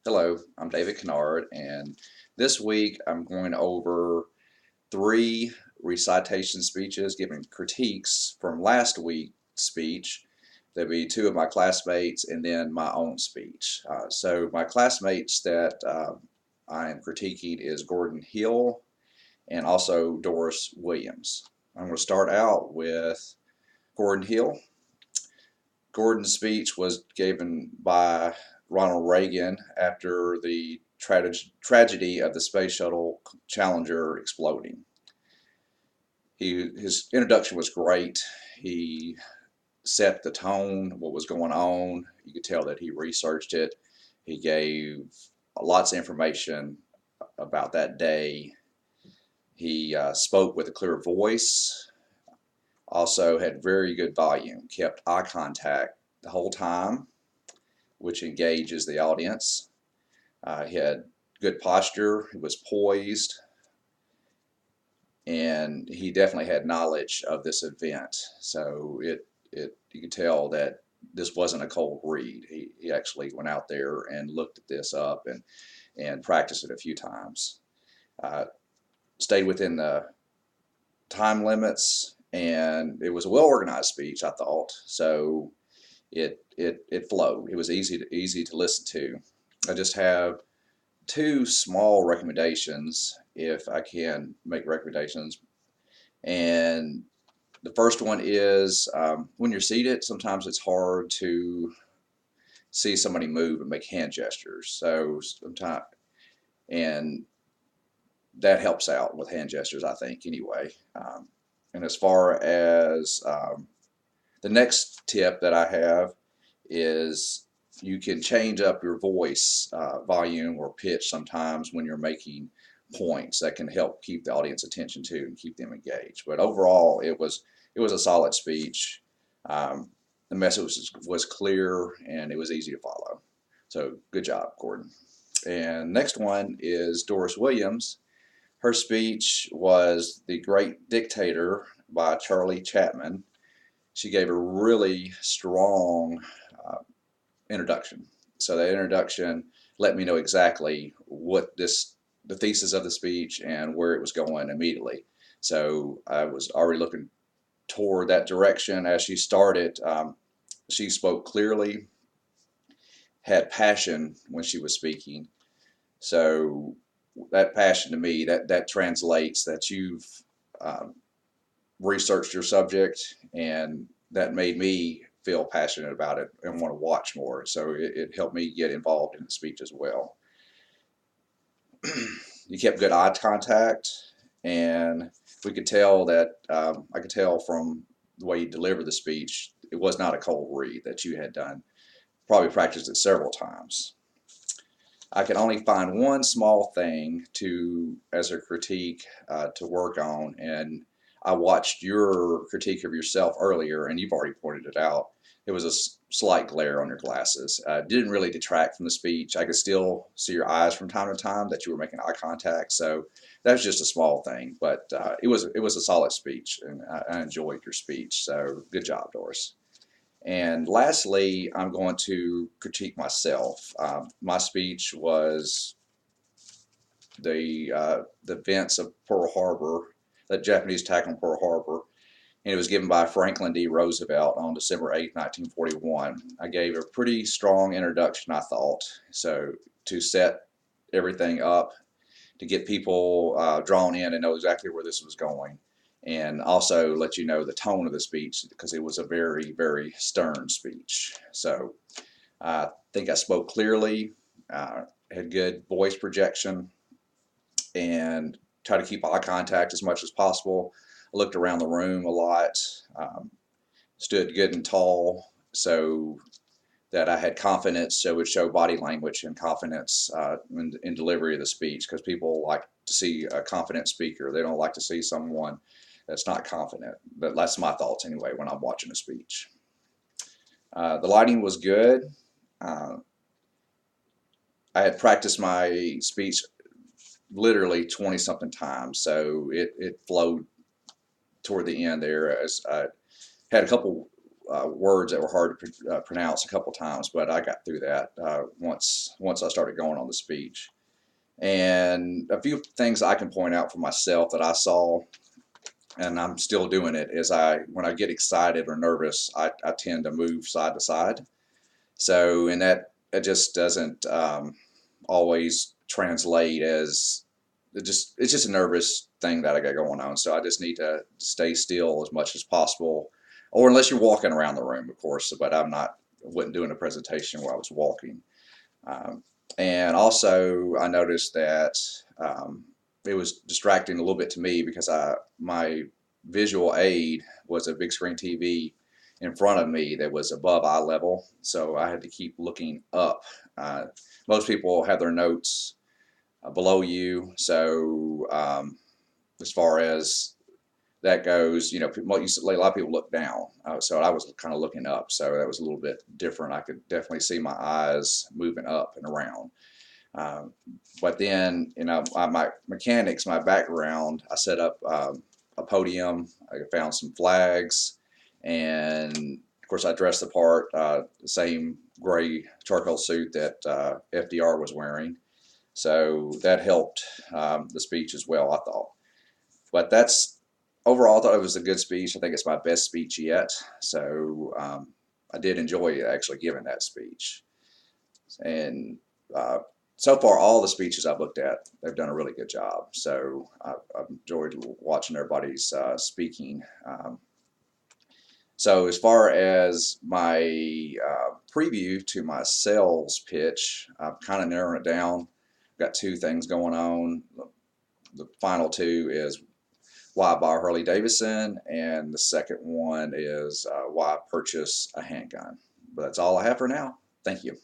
Hello, I'm David Kennard, and this week I'm going over three recitation speeches, giving critiques from last week's speech. There'll be two of my classmates and then my own speech. So my classmates that I am critiquing is Gordon Hill and also Doris Williams. I'm going to start out with Gordon Hill. Gordon's speech was given by Ronald Reagan after the tragedy of the Space Shuttle Challenger exploding. His introduction was great. He set the tone, what was going on. You could tell that he researched it. He gave lots of information about that day. He spoke with a clear voice, also had very good volume, kept eye contact the whole time, which engages the audience. He had good posture, he was poised, and he definitely had knowledge of this event. So you could tell that this wasn't a cold read. He actually went out there and looked at this up and practiced it a few times. Uh, Stayed within the time limits, and it was a well organized speech, I thought. So it flowed. It was easy to listen to. I just have two small recommendations, if I can make recommendations. And the first one is when you're seated, sometimes it's hard to see somebody move and make hand gestures. So sometimes, and that helps out with hand gestures, I think, anyway. And as far as the next tip that I have is you can change up your voice volume or pitch sometimes when you're making points that can help keep the audience attention too and keep them engaged. But overall, it was a solid speech. The message was clear and it was easy to follow. So good job, Gordon. And next one is Doris Williams. Her speech was The Great Dictator by Charlie Chaplin. She gave a really strong uh, introduction. So that introduction let me know exactly what the thesis of the speech and where it was going immediately. So I was already looking toward that direction as she started. She spoke clearly, had passion when she was speaking. So that passion to me, that translates that you've um, researched your subject, and that made me feel passionate about it and want to watch more. So it helped me get involved in the speech as well. You kept good eye contact, and we could tell that I could tell from the way you delivered the speech, it was not a cold read that you had done. Probably practiced it several times. I could only find one small thing to as a critique to work on, and I watched your critique of yourself earlier, and you've already pointed it out. It was a slight glare on your glasses. Didn't really detract from the speech. I could still see your eyes from time to time that you were making eye contact. So that was just a small thing, but it was a solid speech, and I enjoyed your speech. So good job, Doris. And lastly, I'm going to critique myself. My speech was the events of Pearl Harbor, the Japanese attack on Pearl Harbor, and it was given by Franklin D. Roosevelt on December 8th, 1941. I gave a pretty strong introduction, I thought, so to set everything up to get people drawn in and know exactly where this was going, and also let you know the tone of the speech because it was a very, very stern speech. So I think I spoke clearly, had good voice projection, and try to keep eye contact as much as possible. I looked around the room a lot, stood good and tall, so that I had confidence, so it would show body language and confidence in delivery of the speech, because people like to see a confident speaker. They don't like to see someone that's not confident. But that's my thoughts anyway when I'm watching a speech. The lighting was good. Uh, I had practiced my speech literally 20 something times, so it flowed toward the end there as I had a couple words that were hard to pronounce a couple times, but I got through that once I started going on the speech. And a few things I can point out for myself that I saw, and I'm still doing it, is when I get excited or nervous, I tend to move side to side. So, and that it just doesn't always translate as it's just a nervous thing that I got going on. So I just need to stay still as much as possible, or unless you're walking around the room, of course. But wasn't doing a presentation where I was walking. Um, and also, I noticed that it was distracting a little bit to me because my visual aid was a big screen TV in front of me that was above eye level, so I had to keep looking up. Most people have their notes below you, so as far as that goes, a lot of people look down, so I was kind of looking up, so that was a little bit different. I could definitely see my eyes moving up and around. But then, my mechanics, my background, I set up a podium. I found some flags, and of course, I dressed the part, the same gray charcoal suit that FDR was wearing. So that helped the speech as well, I thought. But overall, I thought it was a good speech. I think it's my best speech yet. So I did enjoy actually giving that speech. And so far, all the speeches I've looked at, they've done a really good job. So I've enjoyed watching everybody's speaking. So as far as my preview to my sales pitch, I've kind of narrowed it down. I've got two things going on. The final two is why I buy a Harley Davidson, and the second one is why I purchase a handgun. But that's all I have for now. Thank you.